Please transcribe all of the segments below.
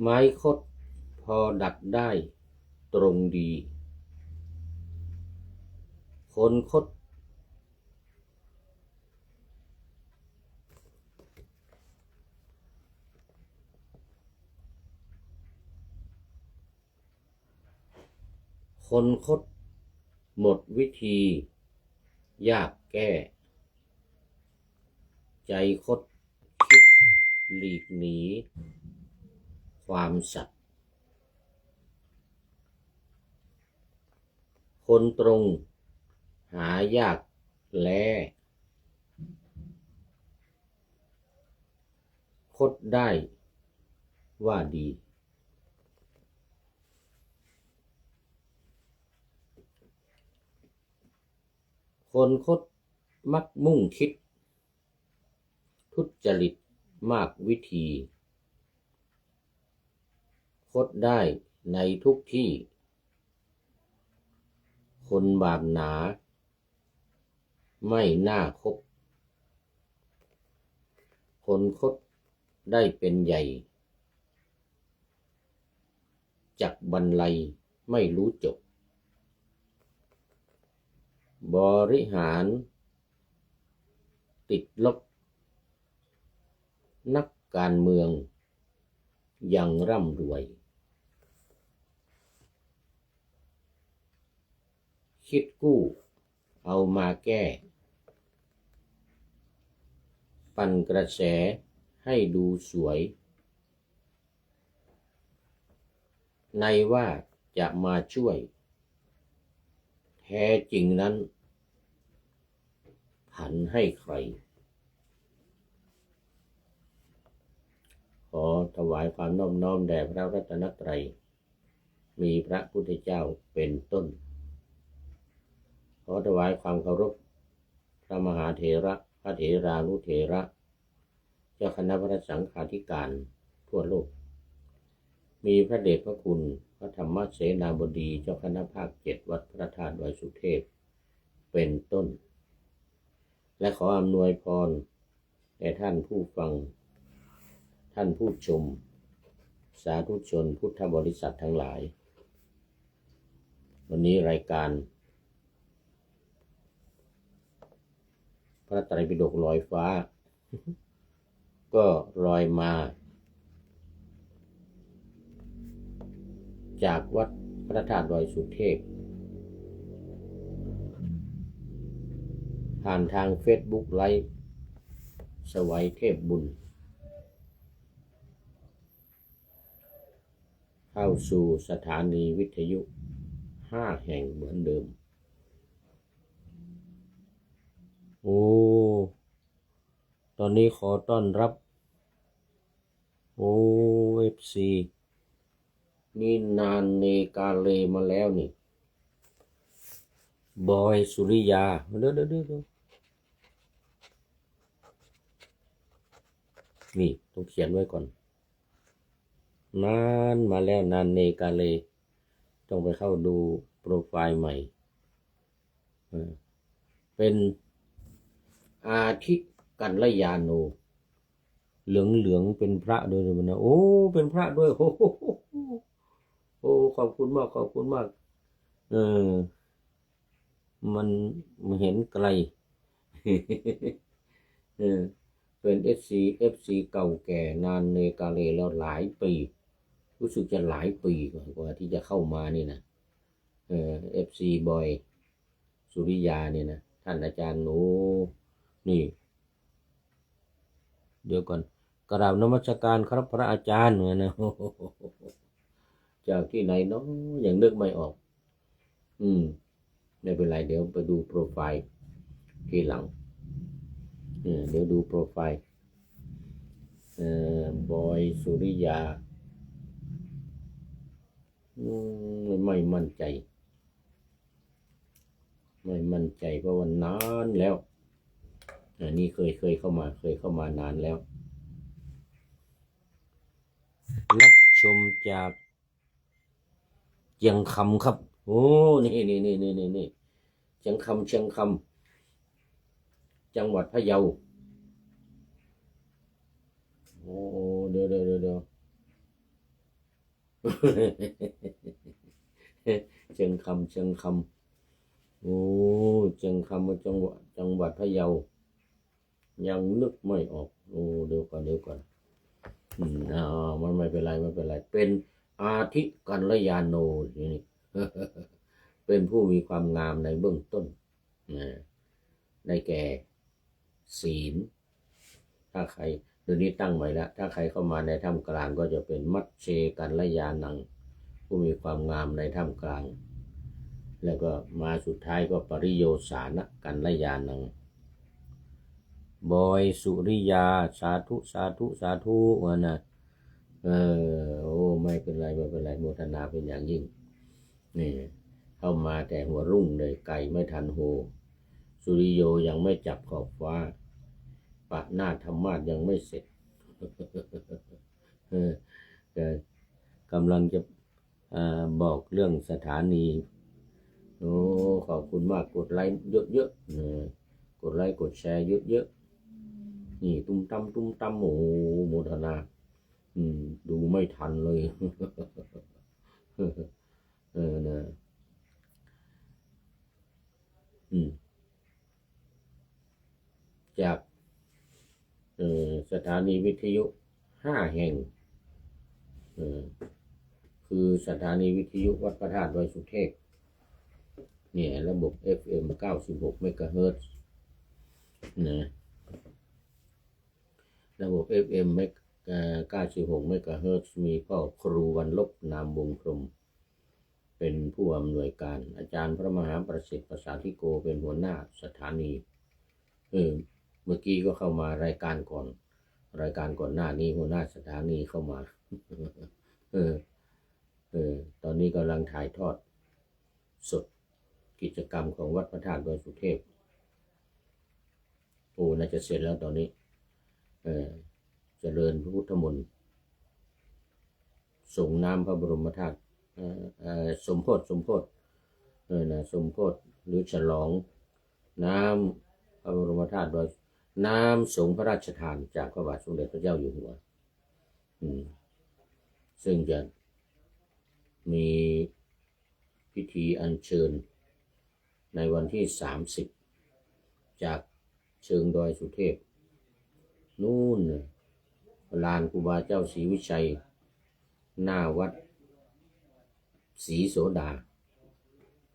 ไม้คดพอดัดได้ตรงดี คนคดหมดวิธียากแก้ ใจคดคิดหลีกหนีความสัตย์คนตรงหายากแลคดได้ว่าดีคนคดมักมุ่งคิดทุจริตมากวิธีคดได้ในทุกที่คนบาปหนาไม่น่าคบคนคดได้เป็นใหญ่จักบรรลัยไม่รู้จบบริหารติดลบนักการเมืองยังร่ำรวยคิดกู้เอามาแก้ปั่นกระแสให้ดูสวยในว่าจะมาช่วยแท้จริงนั้นผันให้ใครขอถวายความนอบน้อมแด่พระรัตนตรัยมีพระพุทธเจ้าเป็นต้นขอถวายความเคารพพระมหาเถระพระเถรานุเถระเจ้าคณะพระสังฆาธิการทั่วโลกมีพระเดชพระคุณพระธรรมเสนาบดีเจ้าคณะภาค7วัดพระธาตุดอยสุเทพเป็นต้นและขออำนวยพรแด่ท่านผู้ฟังท่านผู้ชมสาธุชนพุทธบริษัททั้งหลายวันนี้รายการพระไตรปิฎกลอยฟ้าก็ลอยมาจากวัดพระธาตุดอยสุเทพผ่านทาง Facebook ไลฟ์สวัยเทพบุญเข้าสู่สถานีวิทยุ5 แห่งเหมือนเดิมโอ้ตอนนี้ขอต้อนรับFC นี่นานเนกาเลมาแล้วนี่บอยสุริยาเด้อนี่ต้องเขียนไว้ก่อนนานมาแล้วนานเนกาเลต้องไปเข้าดูโปรไฟล์ใหม่เป็นอาทิกัลยาโนเหลืองเป็นพระด้วยนะโอ้เป็นพระด้วยโอ้ขอบคุณมากมันเห็นไกลเป็นFC เก่าแก่นานเนกาเลแล้วหลายปีรู้สึกจะหลายปีกว่าที่จะเข้ามานี่นะFC บอยสุริยาเนี่ยนะท่านอาจารย์หนูนี่เดี๋ยวก่อนกราบนมัสการครับพระอาจารย์นะจากที่ไหนเนาะยังนึกไม่ออกไม่เป็นไรเดี๋ยวไปดูโปรไฟล์ทีหลังเดี๋ยวดูโปรไฟล์บอยสุริยาไม่มั่นใจเพราะว่านานแล้วนี่เคยเข้ามานานแล้วรับชมจากเชียงคำครับโอ้นี่เชียงคำจังหวัดพะเยาโอ้เดี๋ยว เชียงคำโอ้เชียงคำจังหวัดพะเยายังนึกไม่ออกโอ้เดี๋ยวก่อนมันไม่เป็นไรเป็นอาทิกัลยาโนนี่ เป็นผู้มีความงามในเบื้องต้นได้แก่ศีลถ้าใครเดี๋ยวนี้ตั้งใหม่แล้วถ้าใครเข้ามาในถ้ำกลางก็จะเป็นมัชเชกัลยานังผู้มีความงามในถ้ำกลางแล้วก็มาสุดท้ายก็ปริโยสานะกัลยานังบอยสุริยาสาธุวะนะโอ้ไม่เป็นไรโมทนาเป็นอย่างยิ่งนี่เข้ามาแต่หัวรุ่งเลยไก่ไม่ทันโหสุริโยยังไม่จับขอบฟ้าปะหน้าธรรมาสยังไม่เสร็จกำลังจะบอกเรื่องสถานีโอ้ขอบคุณมากกดไลค์เยอะๆกดไลค์กดแชร์เยอะๆนี่ตุ้มตั้มโอ้โมทนาดูไม่ทันเลยนะจากสถานีวิทยุ5 แห่งคือสถานีวิทยุวัดพระธาตุดอยสุเทพเนี่ยระบบ FM 96 เมกะเฮิรตซ์นะระบบ FM 96 เมกะเฮิรตซ์มีพ่อครูวันลบนามวงพรหมเป็นผู้อำนวยการอาจารย์พระมหาประสิทธิ์ประสาธิโกเป็นหัวหน้าสถานีเมื่อกี้ก็เข้ามารายการก่อนหน้านี้หัวหน้าสถานีเข้ามาตอนนี้กำลังถ่ายทอดสดกิจกรรมของวัดพระธาตุดอยสุเทพโอ้น่าจะเสร็จแล้วตอนนี้เจริญพระพุทธมนต์ส่งน้ำพระบรมธาตุสมโภชสมโภชหรือฉลองน้ำพระบรมธาตุโดยน้ำสงฆ์พระราชทานจากพระบาทสมเด็จพระเจ้าอยู่หัวซึ่งจะมีพิธีอัญเชิญในวันที่30จากเชิงดอยสุเทพนู่นลานครูบาเจ้าศรีวิชัยหน้าวัดศรีโสดา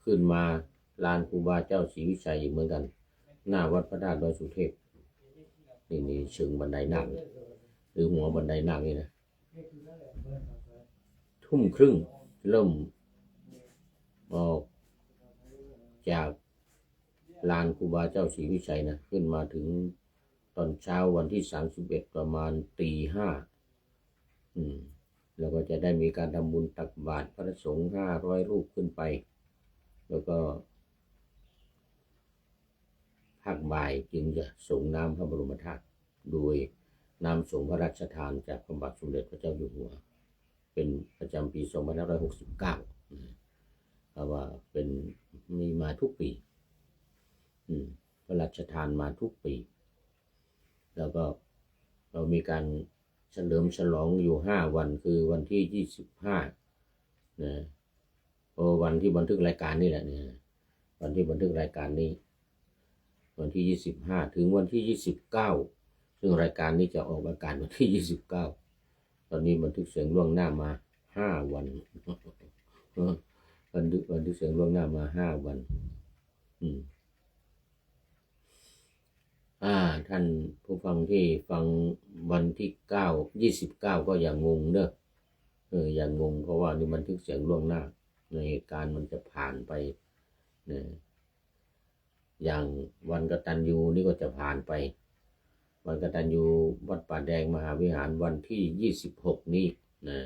ขึ้นมาลานครูบาเจ้าศรีวิชัยเหมือนกันหน้าวัดพระธาตุดอยสุเทพนี่เชิงบันไดนาคหรือหัวบันไดนาคนี่นะทุ่มครึ่งเริ่มออกจากลานครูบาเจ้าศรีวิชัยนะขึ้นมาถึงตอนเช้าวันที่31ประมาณตี 5แล้วก็จะได้มีการทำบุญตักบาตรพระสงฆ์500 รูปขึ้นไปแล้วก็ภาคบ่ายจึงจะส่งน้ำพระบรมธาตุโดยน้ำส่งพระราชทานจากพระบาทสมเด็จพระเจ้าอยู่หัวเป็นประจำปี2569เพราะว่าเป็นมีมาทุกปีพระราชทานมาทุกปีแล้วก็เรามีการเฉลิมฉลองอยู่5 วันคือวันที่25นะวันที่บันทึกรายการนี่แหละเนี่ยวันที่บันทึกรายการนี้วันที่25ถึงวันที่29ซึ่งรายการนี้จะออกอากาศวันที่29ตอนนี้บันทึกเสียงล่วงหน้ามา5 วันบันทึกเสียงล่วงหน้ามา5 วันท่านผู้ฟังที่ฟังวันที่29ก็อย่างงงเด้ออย่างงงเพราะว่านี่บันทึกเสียงล่วงหน้าในเหตุการณ์มันจะผ่านไปอย่างวันกตัญญูนี่ก็จะผ่านไปวันกตัญญูวัดป่าแดงมหาวิหารวันที่26นี้นะ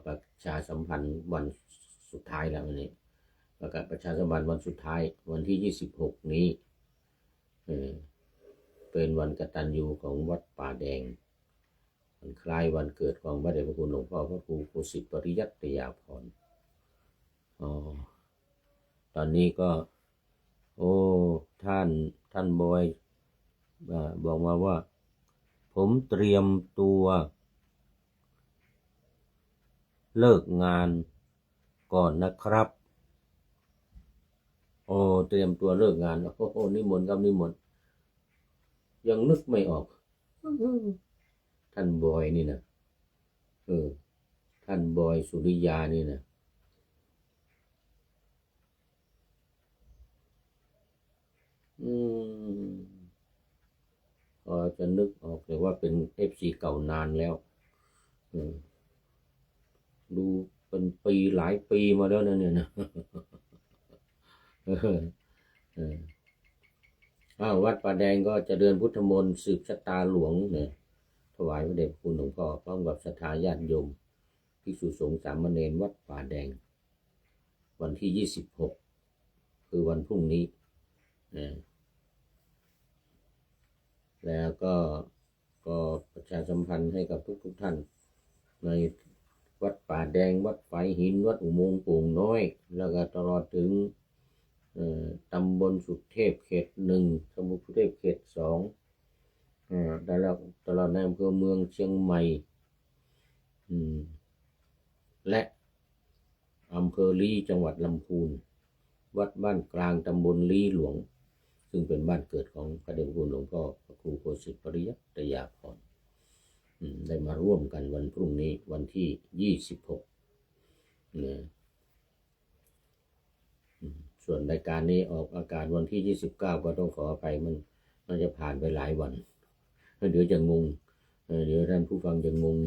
ประชาสัมพันธ์วันสุดท้ายแล้ววันนี้ประกาศประชาสัมพันธ์วันสุดท้ายวันที่26นี้เป็นวันกตัญญูของวัดป่าแดงวันคล้ายวันเกิดของพระเดชพระคุณหลวงพ่อพระครูโคสิตปริยัติยาภรณ์ตอนนี้ก็ท่านบอยบอกมาว่าผมเตรียมตัว เลิกงานก่อนนะครับโอ้เตรียมตัวเลิกงานโอ้โหนิมนต์ครับนิมนต์ยังนึกไม่ออกท่านบอยนี่นะท่านบอยสุริยานี่นะพอจะนึกออกแต่ว่าเป็นFCเก่านานแล้วดูเป็นปีหลายปีมาแล้วนะเนี่ยนะวัดป่าแดงก็จะเดินพุทธมนต์สืบชะตาหลวงเนี่ยถวายพระเดชคุณหลวงพ่อพร้อมกับศรัทธาญาติโยมภิกษุสงฆ์สามเณรวัดป่าแดงวันที่26คือวันพรุ่งนี้แล้วก็ประชาสัมพันธ์ให้กับทุกท่านในวัดป่าแดงวัดไฟหินวัดอุโมงค์โป่งน้อยแล้วก็ตลอดถึงตำบลสุเทพเขต1ตำบลสุเทพเขต2ตลอดในอำเภอเมืองเชียงใหม่และอำเภอลี้จังหวัดลำพูนวัดบ้านกลางตำบลลี้หลวงซึ่งเป็นบ้านเกิดของพระเดชพระคุณหลวงพ่อพระครูโคสิตปริยัตยาภรณ์ได้มาร่วมกันวันพรุ่งนี้วันที่26ส่วนรายการนี้ออกอากาศวันที่29ก็ต้องขออภัยมันจะผ่านไปหลายวันเดี๋ยวจะงงเดี๋ยวท่านผู้ฟังจะงง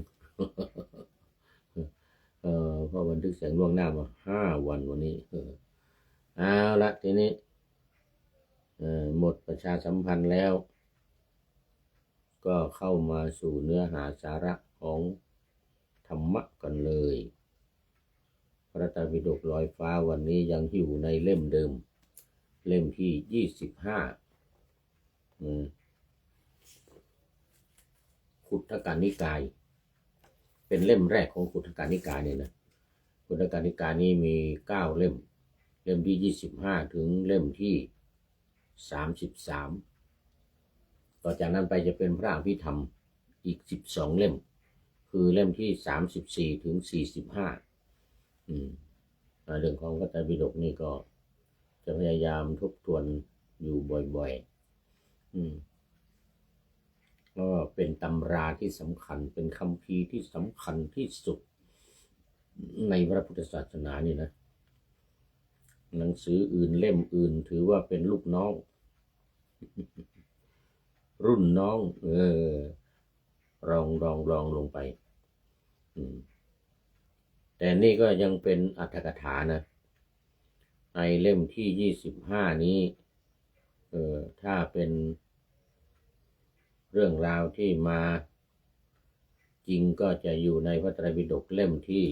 เพราะบันทึกเสียงล่วงหน้ามา5 วันวันนี้เอาละทีนี้หมดประชาสัมพันธ์แล้วก็เข้ามาสู่เนื้อหาสาระของธรรมะกันเลยพระไตรปิฎกลอยฟ้าวันนี้ยังอยู่ในเล่มเดิมเล่มที่25ขุททกนิกายเป็นเล่มแรกของขุททกนิกายเนี่ยนะขุททกนิกายนี้มี9 เล่มเล่มที่25ถึงเล่มที่33ต่อจากนั้นไปจะเป็นพระอภิธรรมอีก12 เล่มคือเล่มที่34ถึง45เรื่องของพระไตรปิฎกนี่ก็จะพยายามทบทวนอยู่บ่อยๆก็เป็นตำราที่สำคัญเป็นคัมภีร์ที่สำคัญที่สุดในพระพุทธศาสนานี่นะหนังสืออื่นเล่มอื่นถือว่าเป็นลูกน้องรุ่นน้องลองลงไปแต่นี่ก็ยังเป็นอรรถกถานะในเล่มที่25นี้ถ้าเป็นเรื่องราวที่มาจริงก็จะอยู่ในพระไตรปิฎกเล่มที่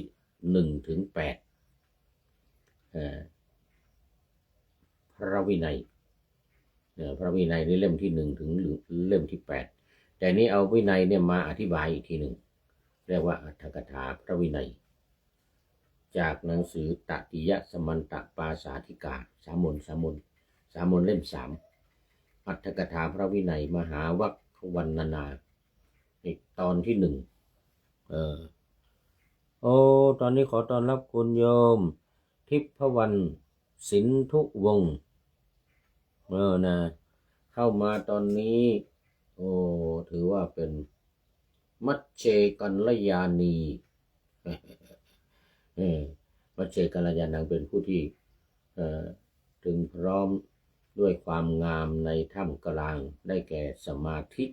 1ถึง8พระวินัยพระวินัยนี่เล่มที่1ถึงเล่มที่8แต่นี้เอาวินัยเนี่ยมาอธิบายอีกทีหนึ่งเรียกว่าอรรถกถาพระวินัยจากหนังสือตติยสมันตปาสาธิกาสามนเล่ม3อรรถกถาพระวินัยมหาวัคควรรณนาอีกตอนที่1ตอนนี้ขอต้อนรับคุณโยมทิพวรรณสินธุวงศ์นะเข้ามาตอนนี้ถือว่าเป็นมัชเชกัลยาณีมัชเชกัลยาณังเป็นผู้ที่ถึงพร้อมด้วยความงามในถ้ำกลางได้แก่สมาธิ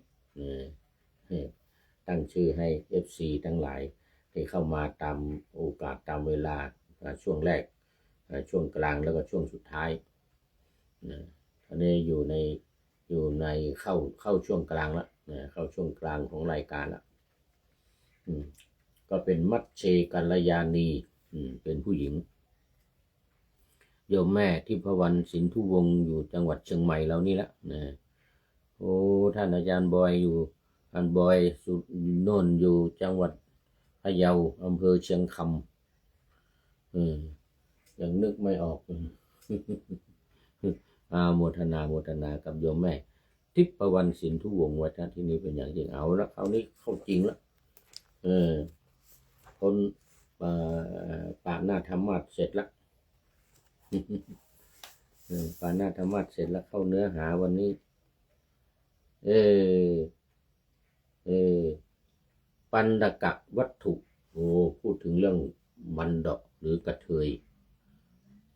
ตั้งชื่อให้ FC ทั้งหลายที่เข้ามาตามโอกาสตามเวลาช่วงแรกช่วงกลางแล้วก็ช่วงสุดท้ายตอนนี้อยู่ในเข้าช่วงกลางแล้วเข้าช่วงกลางของรายการแล้วก็เป็นมัชเชกัลยาณีเป็นผู้หญิงโยมแม่ทิพวรรณสินธุวงศ์อยู่จังหวัดเชียงใหม่เรานี่ละท่านอาจารย์บอยอยู่ท่านบอยสุโน่นอยู่จังหวัดพะเยาอำเภอเชียงคำยังนึกไม่ออกโมทนากับโยมแม่ทิพวรรณสินธุวงศ์ไว้ท่านที่นี่เป็นอย่างยิ่งเอาละคราวนี้เข้าจริงแล้วคน ปาหน้าธรรมะเสร็จแล้ว ปาหน้าธรรมะเสร็จแล้วเข้าเนื้อหาวันนี้ เออเออปันดกะวัตถุโอ้พูดถึงเรื่องบันดาหรือกระเทย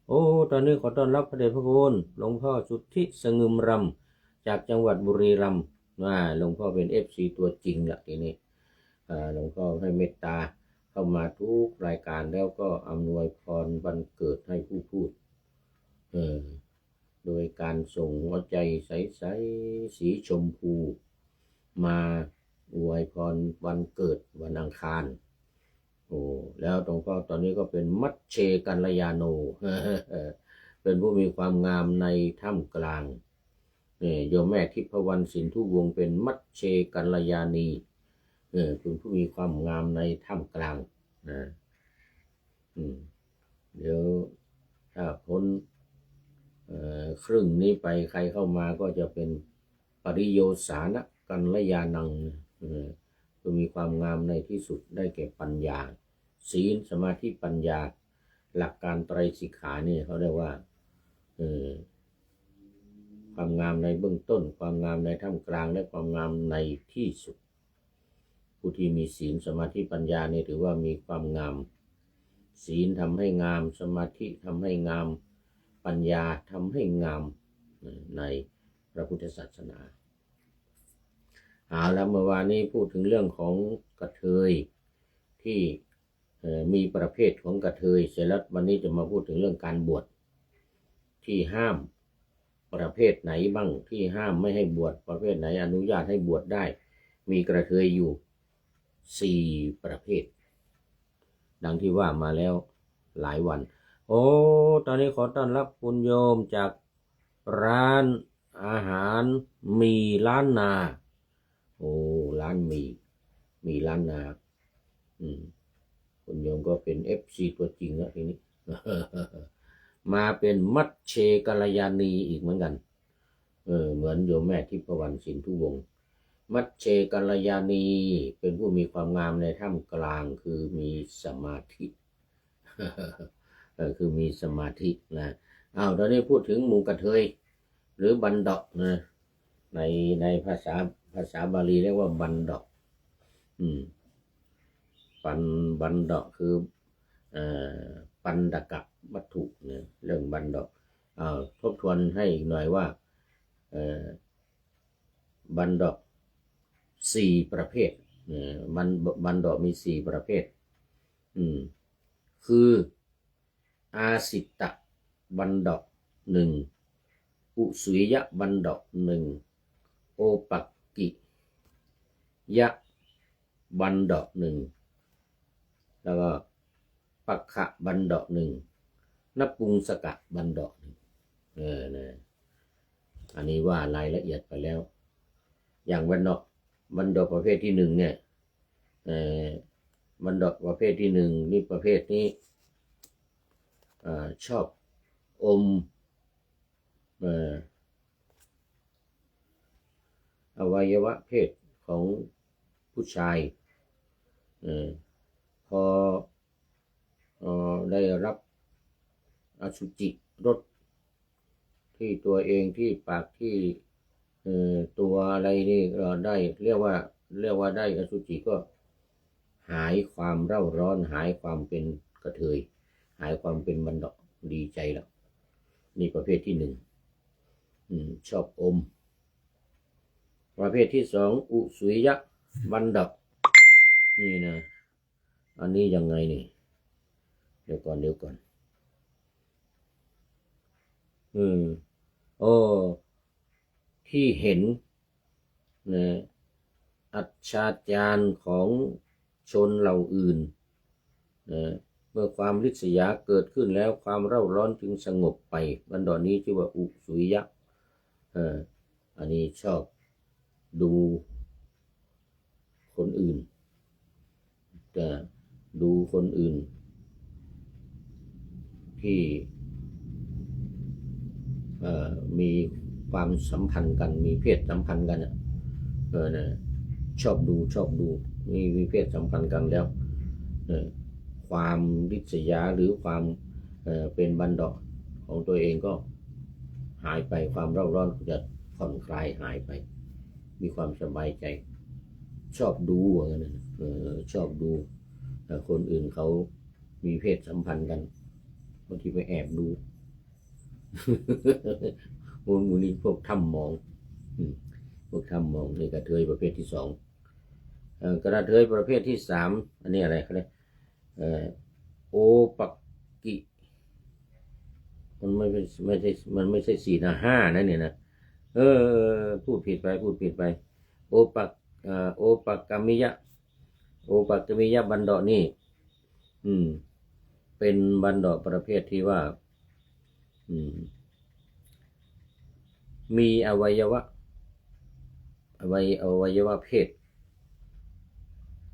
โอ้ตอนนี้ขอต้อนรับพระเดชพระคุณหลวงพ่อสุทธิสงึมรำจากจังหวัดบุรีรัมย์หลวงพ่อเป็นFCตัวจริงละทีนี้หลวงพ่อให้เมตตาเข้ามาทุกรายการแล้วก็อำนวยพรวันเกิดให้ผู้พูดโดยการส่งหัวใจใสๆสีชมพูมาอวยพรวันเกิดวันอังคารโอ้แล้วหลวงพ่อตอนนี้ก็เป็นมัชเชกัลยาโน เป็นผู้มีความงามในถ้ำกลางโยมแม่ทิพวรรณสินธุวงศ์เป็นมัชเชกัลยานีเป็นผู้มีความงามในถ้ำกลางนะเดี๋ยวถ้าพ้นครึ่งนี้ไปใครเข้ามาก็จะเป็นปริโยสานะกัลยานังคือมีความงามในที่สุดได้แก่ปัญญาศีลสมาธิปัญญาหลักการไตรสิกขานี่เขาเรียกว่าความงามในเบื้องต้นความงามในท่ามกลางและความงามในที่สุดผู้ที่มีศีลสมาธิปัญญานี่ถือว่ามีความงามศีลทำให้งามสมาธิทำให้งามปัญญาทำให้งามในพระพุทธศาสนาแล้วเมื่อวานนี้พูดถึงเรื่องของกระเทยที่มีประเภทของกระเทยเสร็จแล้ววันนี้จะมาพูดถึงเรื่องการบวชที่ห้ามประเภทไหนบ้างที่ห้ามไม่ให้บวชประเภทไหนอนุญาตให้บวชได้มีกระเทยอยู่4ประเภทดังที่ว่ามาแล้วหลายวันโอ้ตอนนี้ขอต้อนรับคุณโยมจากร้านอาหารมีล้านนาโอ้ร้านมีล้านนาคุณโยมก็เป็น FC ตัวจริงแล้วทีนี้ มาเป็นมัชเชกัลยาณีอีกเหมือนกันเหมือนโยมแม่ทิพวรรณสินธุวงศ์มัชเชกัลยาณีเป็นผู้มีความงามในท่ามกลางคือมีสมาธิ คือมีสมาธินะตอนนี้พูดถึงหมู่กระเทยหรือบันดานะในภาษาบาลีเรียกว่าบันดาบันดาคือปันดกะวัตถุเนี่ยเรื่องบันดาทบทวนให้อีกหน่อยว่าบันดา4ประเภทบันดามี4ประเภทคืออาสิตะบันดา1อุสุยะบันดา1โอปักกิยะบันดา1แล้วก็ปักขะบันดา1นปุงสกะบันดา1นะอันนี้ว่ารายละเอียดไปแล้วอย่างบันดาประเภทที่1เนี่ยบันดาประเภทที่1นี่ประเภทนี้ชอบอมอวัยวะเพศของผู้ชายพอได้รับอสุจิรสที่ตัวเองที่ปากที่ตัวอะไรนี่ได้เรียกว่าได้อสุจิก็หายความเร่าร้อนหายความเป็นกระเทยหายความเป็นบันดาดีใจแล้วนี่ประเภทที่1ชอบอมประเภทที่2อุสุยะบันดานี่นะอันนี้ยังไงนี่เดี๋ยวก่อนที่เห็นนะอัจฉริยะของชนเหล่าอื่นนะเมื่อความริษยาเกิดขึ้นแล้วความเร่าร้อนจึงสงบไปบันดานี้ชื่อว่าอุสุยะอันนี้ชอบดูคนอื่นแต่ดูคนอื่นที่มีความสัมพันธ์กันมีเพศสัมพันธ์กันชอบดูมีเพศสัมพันธ์กันแล้ว ความริษยาหรือความเป็นบันดาลของตัวเองก็หายไปความเร่าร้อนก็จะผ่อนคลายหายไปมีความสบายใจชอบดูอะไรนั่นชอบดูคนอื่นเขามีเพศสัมพันธ์กันบางทีไปแอบดูมูนี่พวกถ้ำมองพวกถ้ำมองนี่กระเทยประเภทที่สองกระเทยประเภทที่สามอันนี้อะไรเขาเรียกโอปักกิมันไม่ใช่สี่นะห้านะเนี่ยนะพูดผิดไปโอปักกามิยะบันดานี่เป็นบันดาประเภทที่ว่ามีอวัยวะเพศ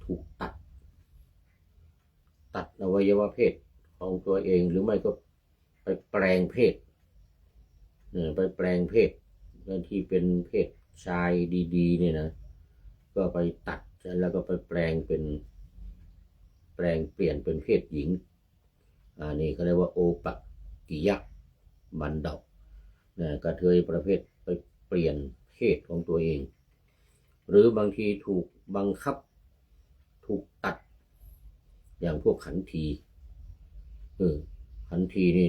ถูกตัดอวัยวะเพศของตัวเองหรือไม่ก็ไปแปลงเพศที่เป็นเพศชายดีๆเนี่ยนะก็ไปตัดแล้วก็ไปเปลี่ยนเป็นเพศหญิงนี่เขาเรียกว่าโอปักกิยะบันดากระเทยประเภทไปเปลี่ยนเพศของตัวเองหรือบางทีถูกบังคับถูกตัดอย่างพวกขันทีนี่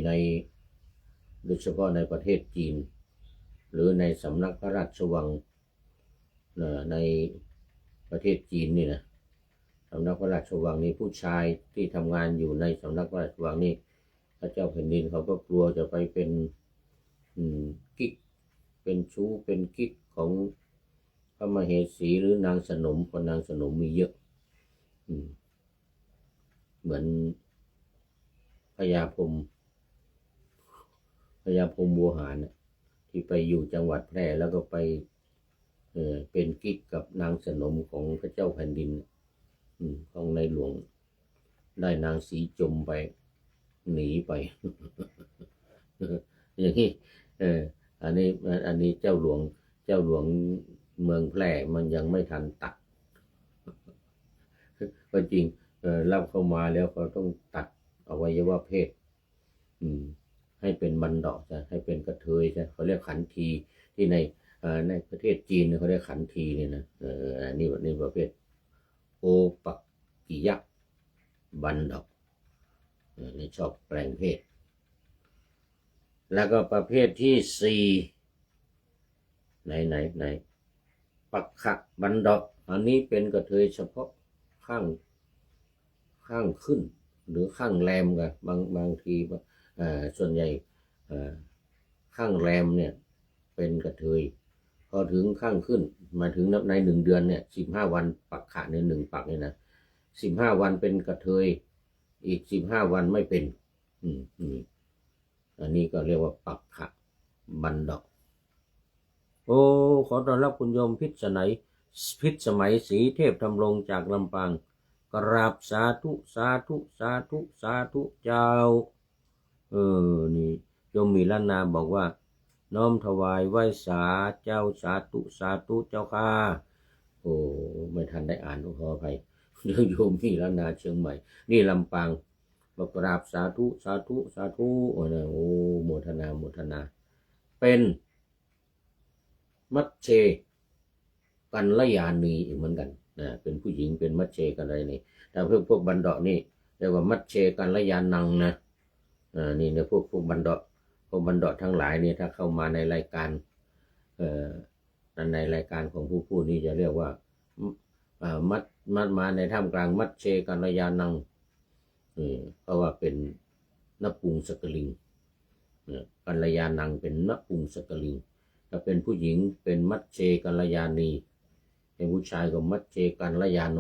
โดยเฉพาะในประเทศจีนหรือในสำนักพระราชวังในประเทศจีนนี่นะสำนักพระราชวังนี่ผู้ชายที่ทำงานอยู่ในสำนักพระราชวังนี่พระเจ้าแผ่นดินเขาก็กลัวจะไปเป็นกิ๊กเป็นชู้เป็นกิ๊กของพระมเหสีหรือนางสนมคนนางสนมมีเยอะเหมือนพญาพรหมบัวหารที่ไปอยู่จังหวัดแพร่แล้วก็ไปเป็นกิ๊กกับนางสนมของพระเจ้าแผ่นดินของในหลวงได้นางสีจมไปหนีไป อย่างนี้อันนี้เจ้าหลวงเมืองแพร่มันยังไม่ทันตัดก็จริงรับเข้ามาแล้วเขาต้องตัดอวัยวะเพศให้เป็นบันดาจะให้เป็นกระเทยใช่เขาเรียกขันทีที่ในประเทศจีนเขาเรียกขันทีเนี่ยนะนี่ประเภทโอปักกิยะบันดานี่ชอบแปลงเพศแล้วก็ประเภทที่สี่ไหนปักขะบันดาอันนี้เป็นกระเทยเฉพาะข้างขึ้นหรือข้างแรมกันบางทีส่วนใหญ่ข้างแรมเนี่ยเป็นกระเทยพอถึงข้างขึ้นมาถึงใน1 เดือนเนี่ย15 วันปักขะใน1 ปักเนี่ยนะ15 วันเป็นกระเทยอีก15 วันไม่เป็นอันนี้ก็เรียกว่าปักขะบันดาขอต้อนรับคุณโยมพิษสมัยศรีเทพธำรงจากลำปางกราบสาธุเจ้านี่โยมมีล้านนาบอกว่าน้อมถวายไหว้สาเจ้าสาธุเจ้าค่ะไม่ทันได้อ่านขออภัยโยมมีล้านนาเชียงใหม่นี่ลำปางบอกกราบสาธุโมทนาเป็นมัชเชกัลยาณีอีกเหมือนกันเป็นผู้หญิงเป็นมัชเชกันอะไรนี่แต่พวกบันดานี่เรียกว่ามัชเชกัลยานังนะนี่เนี่ยพวกบันดาทั้งหลายนี่ถ้าเข้ามาในรายการในรายการของผู้พูดนี่จะเรียกว่ามัดมาในท่ามกลางมัชเชกัลยานังเพราะว่าเป็นนปุงสกลิงกัลยานังเป็นนปุงสกลิงถ้าเป็นผู้หญิงเป็นมัชเชกัลยาณีเป็นผู้ชายก็มัชเชกัลยาโน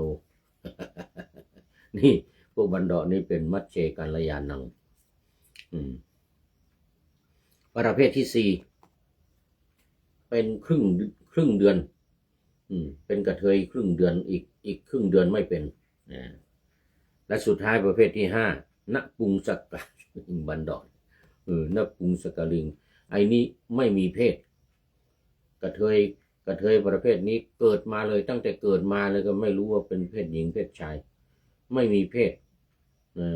นี่พวกบันดานี่เป็นมัชเชกัลยานังประเภทที่สี่เป็นครึ่งเดือนเป็นกระเทยครึ่งเดือนอีกครึ่งเดือนไม่เป็นและสุดท้ายประเภทที่ห้าณปุงสกลิงบันดาณปุงสกลิงไอ้นี้ไม่มีเพศกระเทยประเภทนี้เกิดมาเลยตั้งแต่เกิดมาเลยก็ไม่รู้ว่าเป็นเพศหญิงเพศชายไม่มีเพศ นะ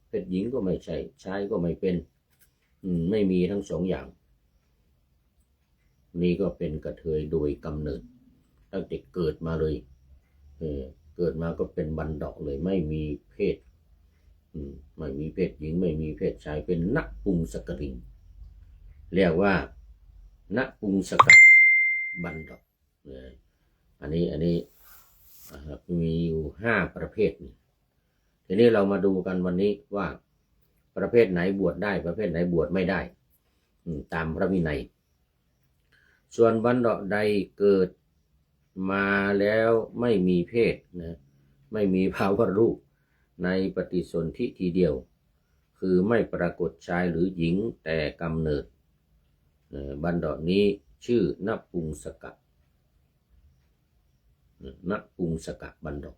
เพศหญิงก็ไม่ใช่ชายก็ไม่เป็นไม่มีทั้งสองอย่างนี่ก็เป็นกระเทยโดยกำเนิดตั้งแต่เกิดมาเลยเกิดมาก็เป็นบัณฑิตเลยไม่มีเพศไม่มีเพศหญิงไม่มีเพศชายเป็นนปุงสกลิงเรียกว่านปุงสกบัณฑิตอันนี้มีอยู่5ประเภททีนี้เรามาดูกันวันนี้ว่าประเภทไหนบวชได้ประเภทไหนบวชไม่ได้ตามพระวินัยส่วนบัณฑิตใดเกิดมาแล้วไม่มีเพศนะไม่มีภาวะรูปในปฏิสนธิทีเดียวคือไม่ปรากฏชายหรือหญิงแต่กำเนิดบัณฑิตนี้ชื่อนปุงสกบัณฑิต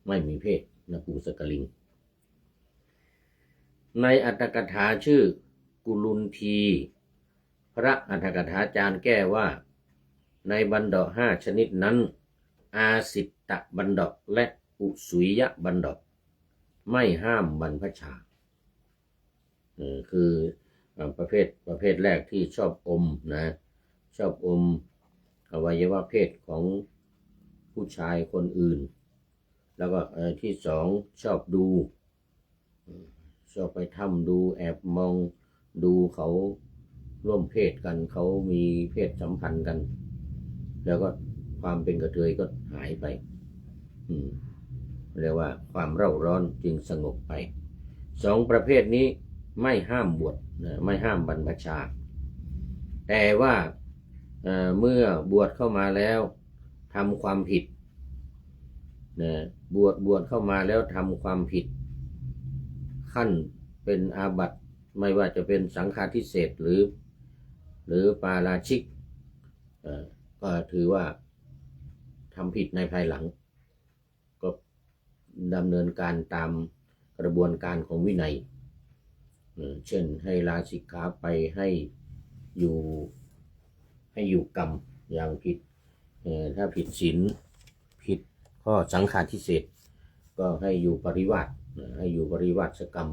ไม่มีเพศนปุงสกลิงในอัตถกถาชื่อกุลุนทีพระอัตถกถาจารย์แก้ว่าในบัณฑิต5ชนิดนั้นอาสิตตบัณฑิตและอุสุยบัณฑิตไม่ห้ามบรรพชาคือประเภทแรกที่ชอบอมนะชอบอมอวัยวะเพศของผู้ชายคนอื่นแล้วก็ที่สองชอบดูชอบไปดูแอบมองดูเขาร่วมเพศกันเขามีเพศสัมพันธ์กันแล้วก็ความเป็นกระเทยก็หายไปเรียกว่าความเร่าร้อนจึงสงบไป2ประเภทนี้ไม่ห้ามบวชไม่ห้ามบรรพชาแต่ว่าเมื่อบวชเข้ามาแล้วทำความผิดบวชเข้ามาแล้วทำความผิดขั้นเป็นอาบัติไม่ว่าจะเป็นสังฆาทิเศษหรือปาราชิกก็ถือว่าทำผิดในภายหลังก็ดำเนินการตามกระบวนการของวินัยเช่นให้ลาสิกขาไปให้อยู่กรรมอย่างผิดถ้าผิดศีลผิดข้อสังฆาทิเศษก็ให้อยู่ปริวาสให้อยู่ปริวาสกรรม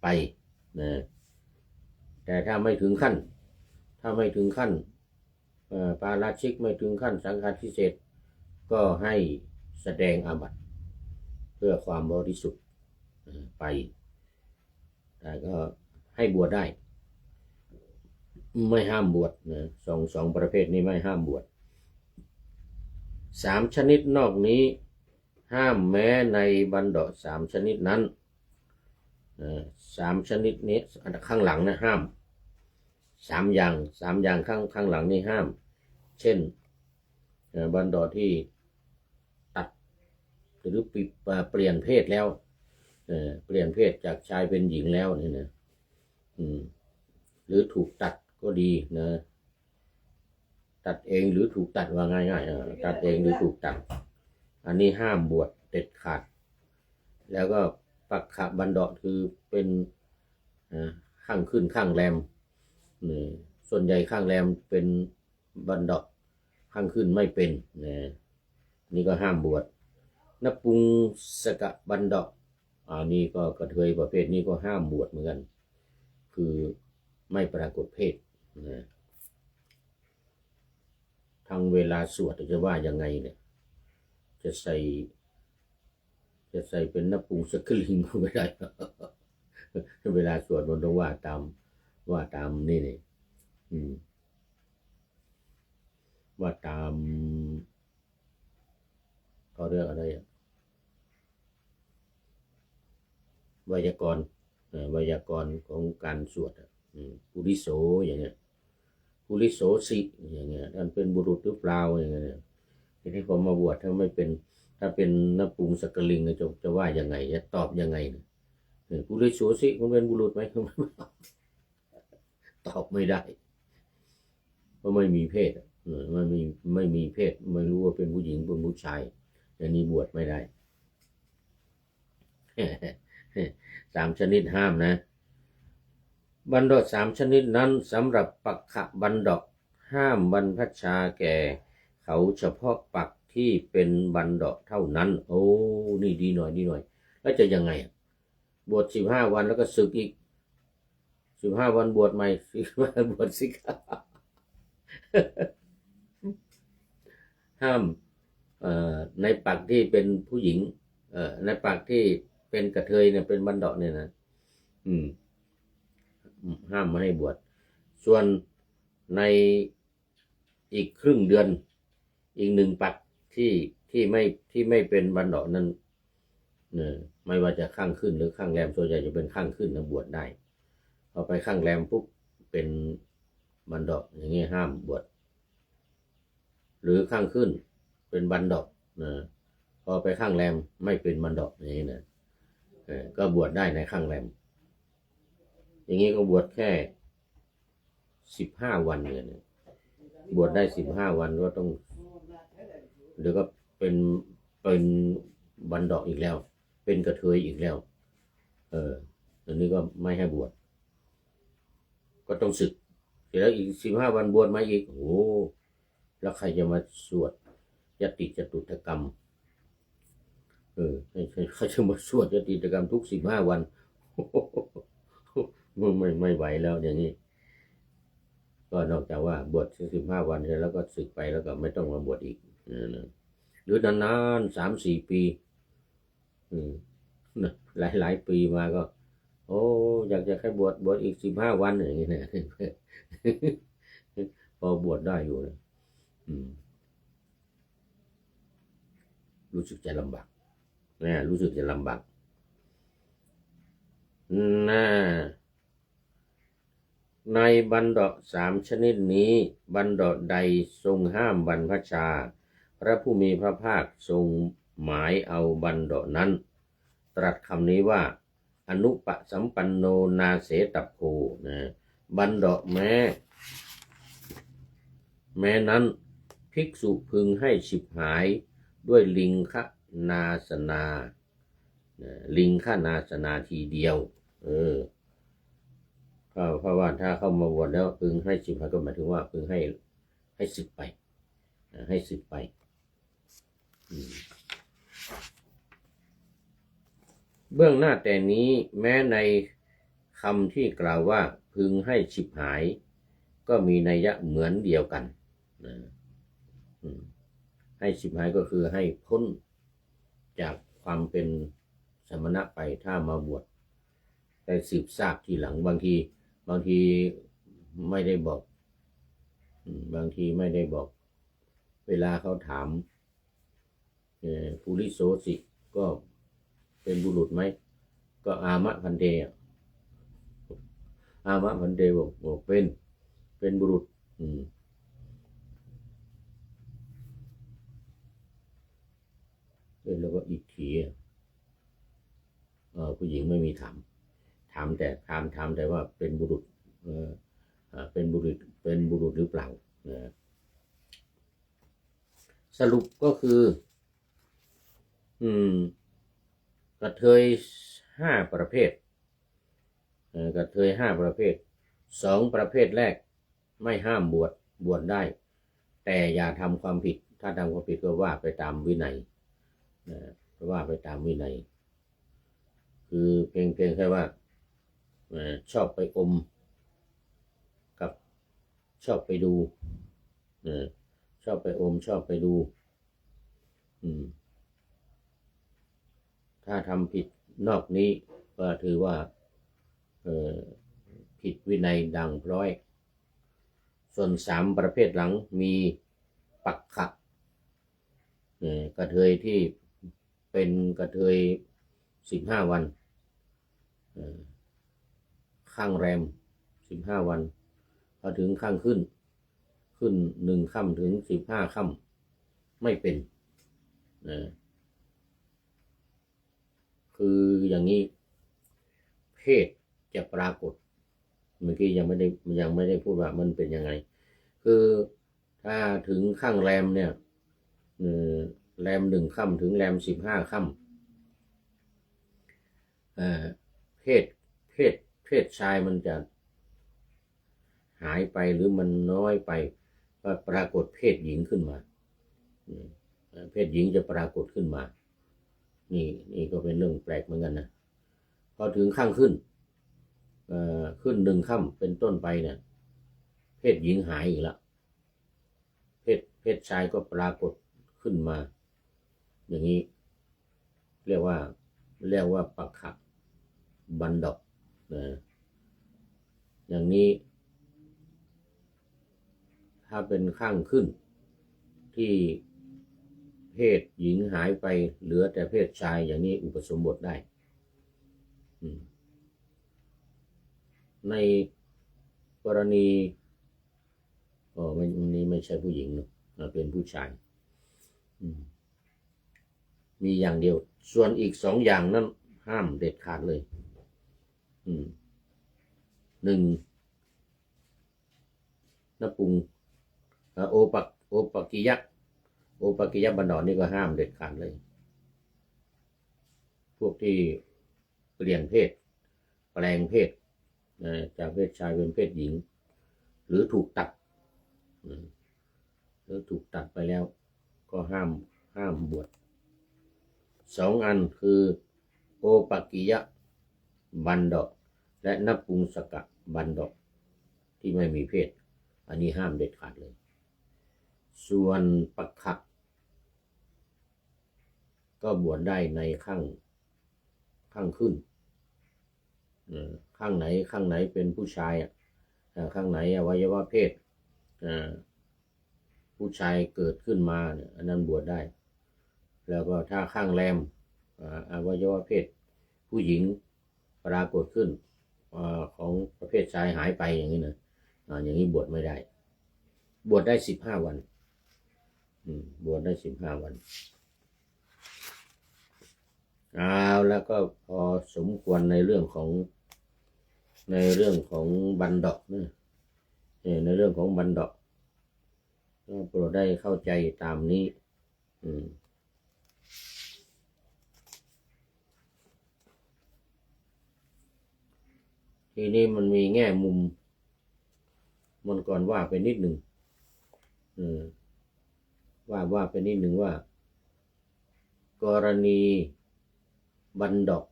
ไปแต่ถ้าไม่ถึงขั้นปาราชิกไม่ถึงขั้นสังฆาทิเศษก็ให้แสดงอาบัติเพื่อความบริสุทธิ์ไปแต่ก็ให้บวชได้ไม่ห้ามบวชนะสองประเภทนี้ไม่ห้ามบวช3ชนิดนอกนี้ห้ามแม้ในบัณฑิต3ชนิดนั้น3ชนิดนี้ข้างหลังนะห้าม3อย่างข้างหลังนี่ห้ามเช่นบัณฑิตที่ตัดหรือเปลี่ยนเพศแล้วเปลี่ยนเพศจากชายเป็นหญิงแล้วนี่นะหรือถูกตัดก็ดีนะตัดเองหรือถูกตัดว่าง่ายๆตัดเองหรือถูกตัดอันนี้ห้ามบวชเด็ดขาดแล้วก็ปักขะบัณฑิตคือเป็นข้างขึ้นข้างแรมส่วนใหญ่ข้างแรมเป็นบัณฑิตข้างขึ้นไม่เป็นนี่ก็ห้ามบวชนปุงสกบัณฑิตอันนี้ก็กระเทยประเภทนี้ก็ห้ามบวชเหมือนกันคือไม่ปรากฏเพศทางเวลาสวดจะว่ายังไงเนี่ยจะใส่เป็นนปุงสกลิงก็ไม่ได้ เวลาสวดมันต้องว่าตามนี่ว่าตามเขาเรียกอะไรไวยากรณ์ของการสวดปุริโสอย่างเงี้ยปุริโสสิอย่างเงี้ยท่านเป็นบุรุษหรือเปล่าอย่างเงี้ยทีนี้ผมมาบวชถ้าเป็นนปุงสกลิงจะว่ายังไงจะตอบยังไงเนี่ยปุริโสสิมันเป็นบุรุษไหมตอบไม่ได้เพราะไม่มีเพศไม่มีเพศไม่รู้ว่าเป็นผู้หญิงเป็นผู้ชายอย่างนี้บวชไม่ได้ 3ชนิดห้ามนะบัณฑิต3ชนิดนั้นสำหรับปักขะบัณฑิตห้ามบรรพชาแก่เขาเฉพาะปัก ที่เป็นบันดาเท่านั้นโอ้นี่ดีหน่อยดีหน่อยแล้วจะยังไงบวช15 วันแล้วก็ศึกอีก15 วันบวชใหม่15 วันบวชสิกขาห้ามในปักที่เป็นผู้หญิงในปักที่เป็นกระเทยเนี่ยเป็นบันดาเนี่ยนะห้ามไม่ให้บวชส่วนในอีกครึ่งเดือนอีก1 ปักที่ไม่เป็นบันดานั้นไม่ว่าจะข้างขึ้นหรือข้างแรมส่วนใหญ่จะเป็นข้างขึ้นนะบวชได้พอไปข้างแรมปุ๊บเป็นบันดาอย่างนี้ห้ามบวชหรือข้างขึ้นเป็นบันดาพอไปข้างแรมไม่เป็นบันดาอย่างนี้นะก็บวชได้ในข้างแรมอย่างนี้ก็บวชแค่15 วันเนี่ยบวชได้15 วันก็ต้องเดี๋ยวก็เป็นบันดาอีกแล้วเป็นกระเทยอีกแล้วอันนี้ก็ไม่ให้บวชก็ต้องศึกเสร็จแล้วอีก15 วันบวชมาอีกโอ้แล้วใครจะมาสวดยติจตุถกรรมเขาจะมาสวดยติจตุถกรรมทุก15 วันไม่ไหวแล้วอย่างนี้ก็นอกจากว่าบวช15 วันแล้วก็ศึกไปแล้วก็ไม่ต้องมาบวชอีกหรือนานๆ3-4 ปีหลายปีมาก็โอ้อยากจะให้บวชอีก15 วันอย่างนี้นะพอบวชได้อยู่นะรู้สึกจะลำบากรู้สึกจะลำบากในบันดา3 ชนิดนี้บันดาใดทรงห้ามบรรพชาพระผู้มีพระภาคทรงหมายเอาบันดานั้นตรัสคำนี้ว่าอนุปสัมปันโนนาเสตัพโพบันดาแม้นั้นภิกษุพึงให้ฉิบหายด้วยลิงคนาสนาทีเดียวเพราะว่าถ้าเข้ามาบวชแล้วพึงให้ฉิบหายก็หมายถึงว่าพึงให้สึกไปให้สึกไปเบื้องหน้าแต่นี้แม้ในคำที่กล่าวว่าพึงให้ฉิบหายก็มีนัยยะเหมือนเดียวกันให้ฉิบหายก็คือให้พ้นจากความเป็นสมณะไปถ้ามาบวชแต่สืบทราบทีหลังบางทีไม่ได้บอกเวลาเขาถามปุริโสสิก็เป็นบุรุษไหมก็อามะพันเทบอกเป็นบุรุษแล้วก็อีกทีผู้หญิงไม่มีถามแต่ว่าเป็นบุรุษเป็นบุรุษหรือเปล่าสรุปก็คือกระเทย5 ประเภทกระเทย5 ประเภท2 ประเภทแรกไม่ห้ามบวชได้แต่อย่าทำความผิดถ้าทำความผิดก็ว่าไปตามวินัยว่าไปตามวินัยคือเพียงแค่ว่าชอบไปอมกับชอบไปดูชอบไปอมชอบไปดูถ้าทำผิดนอกนี้ก็ถือว่าผิดวินัยดังพร้อยส่วน3 ประเภทหลังมีปักขะกระเทยที่เป็นกระเทย15 วันข้างแรม15 วันพอถึงข้างขึ้น1 ค่ำถึง15 ค่ำไม่เป็นคืออย่างนี้เพศจะปรากฏเมื่อกี้ยังไม่ได้พูดว่ามันเป็นยังไงคือถ้าถึงข้างแรมเนี่ยแรม1 ค่ำถึงแรม15 ค่ำเพศชายมันจะหายไปหรือมันน้อยไปก็ปรากฏเพศหญิงขึ้นมา เพศหญิงจะปรากฏขึ้นมานี่ก็เป็นเรื่องแปลกเหมือนกันนะพอถึงข้างขึ้นขึ้นหนึ่งค่ำเป็นต้นไปเนี่ยเพศหญิงหายอีกแล้วเพศชายก็ปรากฏขึ้นมาอย่างนี้เรียกว่าปักขะบันดอกนะอย่างนี้ถ้าเป็นข้างขึ้นที่เพศหญิงหายไปเหลือแต่เพศชายอย่างนี้อุปสมบทได้ในกรณีไม่ใช่ผู้หญิงเป็นผู้ชายมีอย่างเดียวส่วนอีก2อย่างนั้นห้ามเด็ดขาดเลย1นปุงโอปกิยะบันดอนนี่ก็ห้ามเด็ดขาดเลยพวกที่เปลี่ยนเพศแปลงเพศจากเพศชายเป็นเพศหญิงหรือถูกตัดไปแล้วก็ห้ามบวช2 อันคือโอปกิยะบันดอกและนปุงสกะบันดอกที่ไม่มีเพศอันนี้ห้ามเด็ดขาดเลยส่วนปักขะก็บวชได้ในข้างขึ้นข้างไหนเป็นผู้ชายข้างไหนอวัยวะเพศผู้ชายเกิดขึ้นมาอันนั้นบวชได้แล้วก็ถ้าข้างแรมอวัยวะเพศผู้หญิงปรากฏขึ้นของประเภทชายหายไปอย่างนี้นะอย่างนี้บวชไม่ได้บวชได้15 วันบวชได้15 วันแล้วก็พอสมควรในเรื่องของบันดอกนะในเรื่องของบันดอกก็โปรดได้เข้าใจตามนี้ทีนี้มันมีแง่มุมมันก่อนว่าไปนิดหนึ่งว่าไปนิดหนึ่งว่ากรณีบันดอก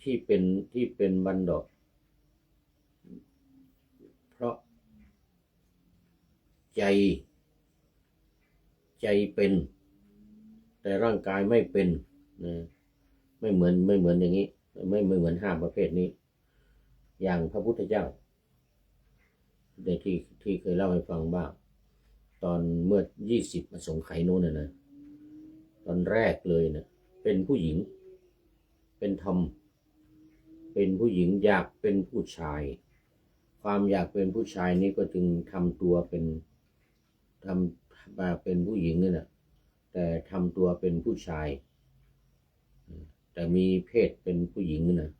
ที่เป็นบันดอกเพราะใจเป็นแต่ร่างกายไม่เป็นไม่เหมือนอย่างนี้ไม่เหมือน5 ประเภทนี้อย่างพระพุทธเจ้าในที่เคยเล่าให้ฟังบ้างตอนเมื่อ20 อสงไขยโน้นนะตอนแรกเลยนะเป็นผู้หญิงเป็นทอมเป็นผู้หญิงอยากเป็นผู้ชายความอยากเป็นผู้ชายนี้ก็จึงทำตัวเป็นผู้หญิงนี่นะแต่ทำตัวเป็นผู้ชายแต่มีเพศเป็นผู้หญิงนะ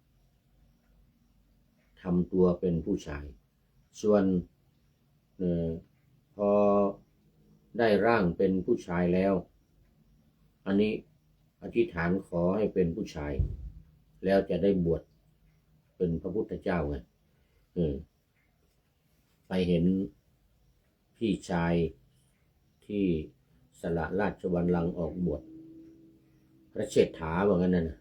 ทำตัวเป็นผู้ชายส่วนพอได้ร่างเป็นผู้ชายแล้วอันนี้อธิษฐานขอให้เป็นผู้ชายแล้วจะได้บวชเป็นพระพุทธเจ้าไงไปเห็นพี่ชายที่สละราชบัลลังก์ออกบวชพระเชษฐาว่างั้นนะ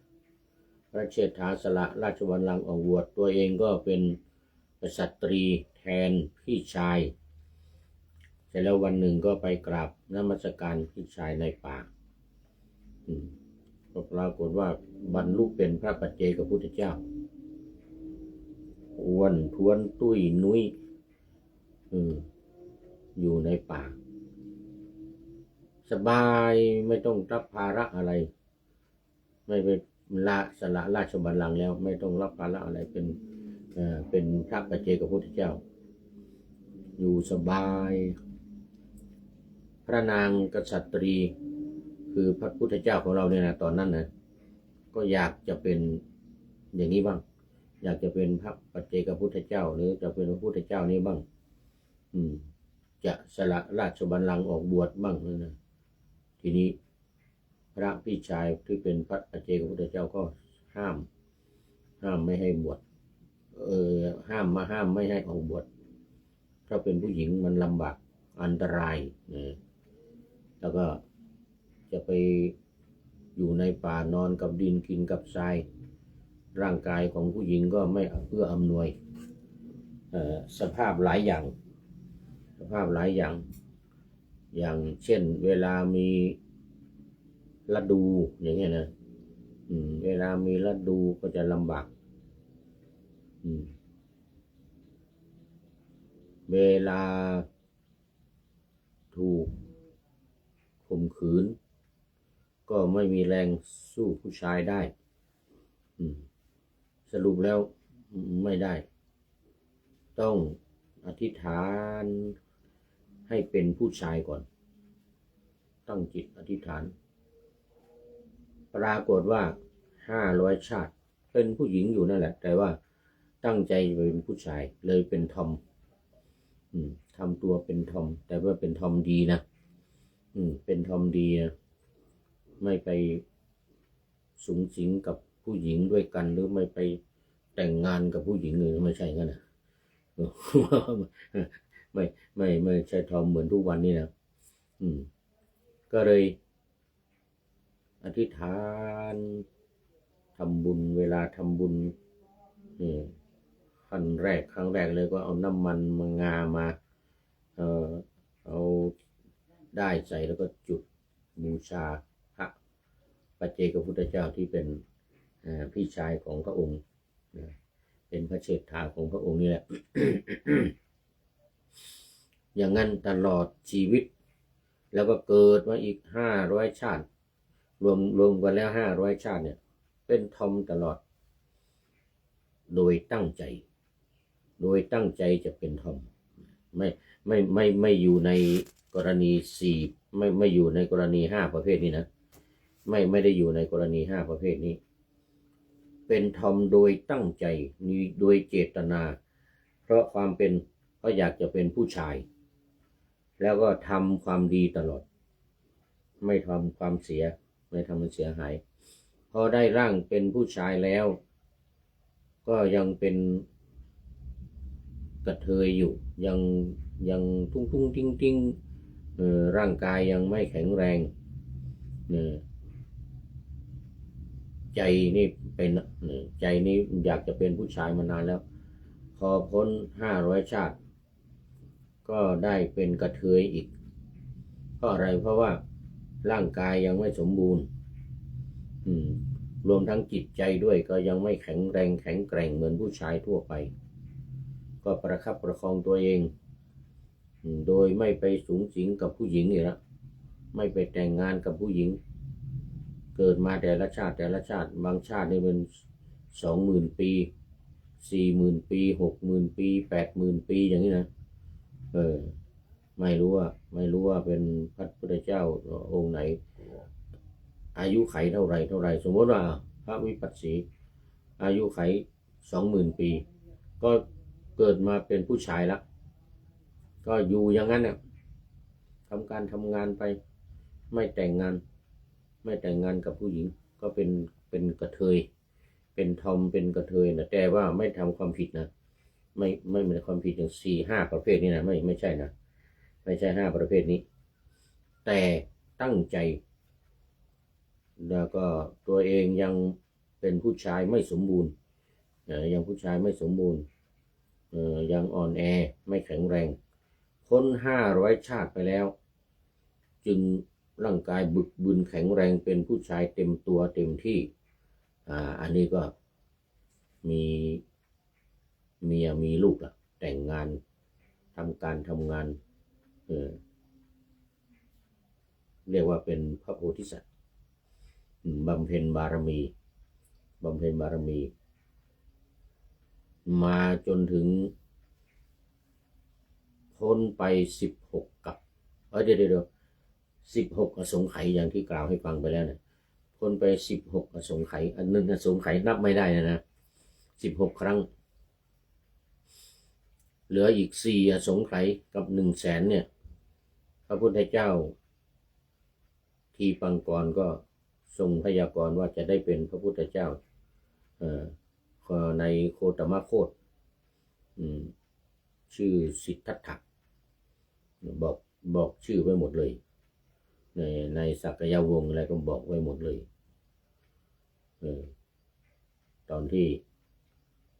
พระเชษฐาสละราชบัลลังก์ออกบวชตัวเองก็เป็นกษัตรีแทนพี่ชายเสร็จแล้ววันหนึ่งก็ไปกราบนมัสการพี่ชายในป่าก็ปรากฏว่าบรรลุเป็นพระปัจเจกพุทธเจ้าอ้วนท้วนตุ้ยนุ้ยอยู่ในป่าสบายไม่ต้องรับภาระอะไรไม่ไปสละราชบัลลังก์แล้วไม่ต้องรับภาระอะไรเป็นพระปัจเจกพุทธเจ้าอยู่สบายพระนางกษัตรีคือพระพุทธเจ้าของเราเนี่ยนะตอนนั้นนะก็อยากจะเป็นอย่างนี้บ้างอยากจะเป็นพระปัจเจกพุทธเจ้าหรือจะเป็นพระพุทธเจ้านี้บ้างจะสละราชบัลลังก์ออกบวชบ้างนะทีนี้พระพี่ชายที่เป็นพระปัจเจกพุทธเจ้าก็ห้ามไม่ให้บวชห้ามไม่ให้ออกบวชถ้าเป็นผู้หญิงมันลำบาก อันตรายแล้วก็จะไปอยู่ในป่านอนกับดินกินกับทรายร่างกายของผู้หญิงก็ไม่เอื้ออำนวยสภาพหลายอย่างอย่างเช่นเวลามีฤดูอย่างเงี้ยนะเวลามีฤดูก็จะลำบากเวลาถูกข่มขืนก็ไม่มีแรงสู้ผู้ชายได้สรุปแล้วไม่ได้ต้องอธิษฐานให้เป็นผู้ชายก่อนตั้งจิตอธิษฐานปรากฏว่า500 ชาติเป็นผู้หญิงอยู่นั่นแหละแต่ว่าตั้งใจเป็นผู้ชายเลยเป็นทอมทำตัวเป็นทอมแต่ว่าเป็นทอมดีนะเป็นทอมดีนะไม่ไปสุงสิงกับผู้หญิงด้วยกันหรือไม่ไปแต่งงานกับผู้หญิงเลยไม่ใช่งั้นนะไม่ใช่ทอมเหมือนทุกวันนี้นะก็เลยอธิษฐานทำบุญเวลาทำบุญครั้งแรกเลยก็เอาน้ำมันงามาเอาได้ใส่แล้วก็จุดบูชาพระปัจเจกพุทธเจ้าที่เป็นพี่ชายของพระองค์เป็นพระเชษฐาของพระองค์นี่แหละ อย่างนั้นตลอดชีวิตแล้วก็เกิดมาอีก500 ชาติรวมกันแล้ว500 ชาติเนี่ยเป็นทอมตลอดโดยตั้งใจจะเป็นทอมไม่อยู่ในกรณี4ไม่อยู่ในกรณี5ประเภทนี้นะไม่ได้อยู่ในกรณี5ประเภทนี้เป็นทอมโดยตั้งใจโดยเจตนาเพราะอยากจะเป็นผู้ชายแล้วก็ทำความดีตลอดไม่ทำความเสียไม่ทำมันเสียหายพอได้ร่างเป็นผู้ชายแล้วก็ยังเป็นกระเทยอยู่ยังตุ้งติ้งร่างกายยังไม่แข็งแรงใจนี่เป็นใจนี้อยากจะเป็นผู้ชายมานานแล้วพอพ้น500 ชาติก็ได้เป็นกระเทยอีกเพราะอะไรเพราะว่าร่างกายยังไม่สมบูรณ์รวมทั้งจิตใจด้วยก็ยังไม่แข็งแรงแข็งแกร่งเหมือนผู้ชายทั่วไปก็ประคับประคองตัวเองโดยไม่ไปสูงสิงกับผู้หญิงอีกแล้วไม่ไปแต่งงานกับผู้หญิงเกิดมาแต่ละชาติบางชาตินี่เป็น 20,000 ปี40,000 ปี60,000 ปี80,000 ปีอย่างนี้นะไม่รู้ว่าเป็นพระพุทธเจ้าองค์ไหนอายุไขเท่าไรสมมติว่าพระวิปัสสีอายุไข 20,000 ปีก็เกิดมาเป็นผู้ชายแล้วก็อยู่อย่างนั้นเนี่ยทำงานไปไม่แต่งงานกับผู้หญิงก็เป็นกระเทยเป็นทอมเป็นกระเทยนะแต่ว่าไม่ทำความผิดนะไม่เป็นความผิดอย่าง4-5ประเภทนี้นะไม่ใช่นะไม่ใช่5ประเภทนี้แต่ตั้งใจแล้วก็ตัวเองยังเป็นผู้ชายไม่สมบูรณ์ยังผู้ชายไม่สมบูรณ์ยังอ่อนแอไม่แข็งแรงพ้น500 ชาติไปแล้วจึงร่างกายบึกบึนแข็งแรงเป็นผู้ชายเต็มตัวเต็มที่อันนี้ก็มีเมียมีลูกแต่งงานทำงานเรียกว่าเป็นพระโพธิสัตว์บำเพ็ญบารมีมาจนถึงพ้นไป16 กับเดี๋ยว16 อสงไขยอย่างที่กล่าวให้ฟังไปแล้วเนี่ยพ้นไป16 อสงไขยอันนึงอสงไขยนับไม่ได้นะ16 ครั้งเหลืออีก4 อสงไขยกับ100,000เนี่ยพระพุทธเจ้าทีปังกรก็ทรงพยากรณ์ว่าจะได้เป็นพระพุทธเจ้าในโคตมโคตชื่อสิทธัตถะบอก บอกชื่อไว้หมดเลยในสักยวงศ์อะไรก็บอกไว้หมดเลยตอนที่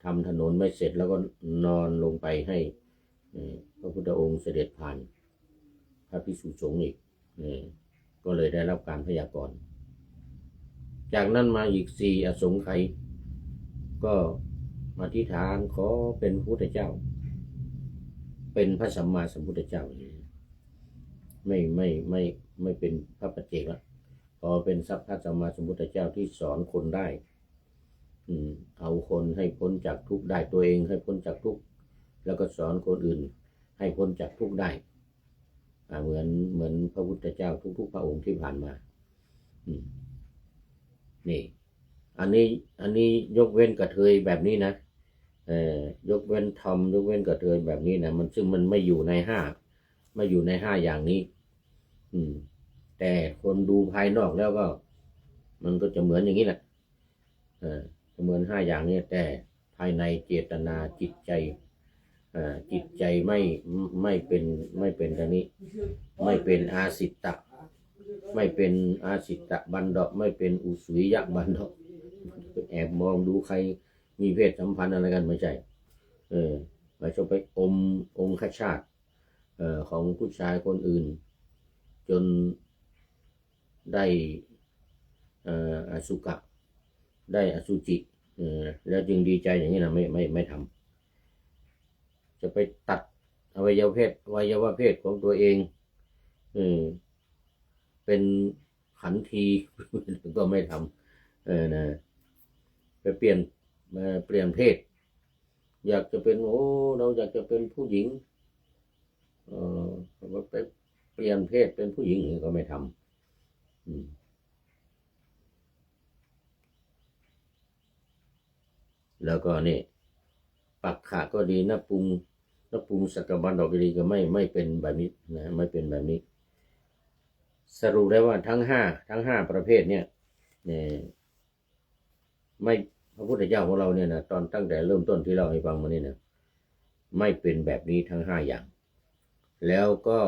ทำถนนไม่เสร็จแล้วก็นอนลงไปให้พระพุทธองค์เสด็จผ่านพระภิกษุสงฆ์อีกก็เลยได้รับการพยากรณ์จากนั้นมาอีก4 อสงไขยก็อธิษฐานขอเป็นพระพุทธเจ้าเป็นพระสัมมาสัมพุทธเจ้าไม่เป็นพระปัจเจกแล้วพอเป็นพระสัมมาสัมพุทธเจ้าที่สอนคนได้เอาคนให้พ้นจากทุกข์ได้ตัวเองให้พ้นจากทุกข์แล้วก็สอนคนอื่นให้พ้นจากทุกข์ได้เหมือนพระพุทธเจ้าทุกพระองค์ที่ผ่านมานี่อันนี้ยกเว้นกระเทยแบบนี้นะยกเว้นทอมยกเว้นกระเทยแบบนี้นะมันซึ่งมันไม่อยู่ใน5อย่างนี้แต่คนดูภายนอกแล้วก็มันก็จะเหมือนอย่างนี้แหละเหมือน5อย่างนี้แต่ภายในเจตนาจิตใจไม่เป็นทางนี้ไม่เป็นอาสิตตะไม่เป็นอาสิตตะบันดาไม่เป็นอุสุยยะบันดาแอบมองดูใครมีเพศสัมพันธ์อะไรกันไม่ใช่ไม่ชอบไปองคชาตของผู้ชายคนอื่นจนได้อสุกะได้อสุจิแล้วจึงดีใจอย่างนี้นะไม่ทำจะไปตัดอวัยวะเพศของตัวเองเป็นขันทีก็ไม่ทำนะไปเปลี่ยนเพศอยากจะเป็นเราอยากจะเป็นผู้หญิงไปเปลี่ยนเพศเป็นผู้หญิงก็ไม่ทำแล้วก็นี่ปักขะก็ดีนับปุงสักบันดอกก็ดีก็ไม่เป็นแบบนี้นะไม่เป็นแบบนี้สรุปได้ว่าทั้งห้าประเภทเนี่ยไม่พระพุทธเจ้าของเราเนี่ยนะตั้งแต่เริ่มต้นที่เราให้ฟังมานี่นะไม่เป็นแบบนี้ทั้ง5อย่างแล้วก็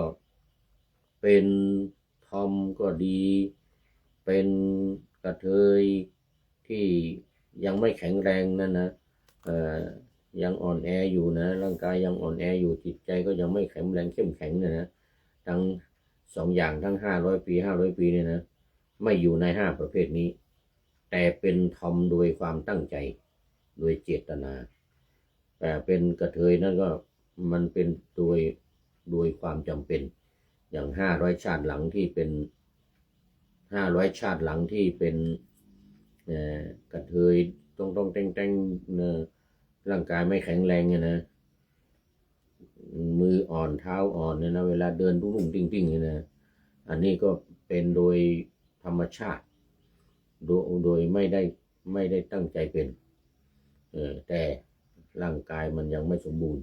เป็นทอมก็ดีเป็นกระเทยที่ยังไม่แข็งแรงนั่นนะยังอ่อนแออยู่นะร่างกายยังอ่อนแออยู่จิตใจก็ยังไม่แข็งแรงเข้มแข็งนะทั้ง2อย่างทั้ง500 ปี500 ปีเนี่ยนะไม่อยู่ใน5ประเภทนี้แต่เป็นทอมโดยความตั้งใจโดยเจตนาแต่เป็นกระเทยนั่นก็มันเป็นโดยความจำเป็นอย่าง500 ชาติหลังที่เป็น500 ชาติหลังที่เป็นกระเทยต้องแต่งร่างกายไม่แข็งแรงเนี่ยนะมืออ่อนเท้าอ่อนเนี่ยนะเวลาเดินตุ้งติ้งเนี่ยนะอันนี้ก็เป็นโดยธรรมชาติโดยไม่ได้ตั้งใจเป็นแต่ร่างกายมันยังไม่สมบูรณ์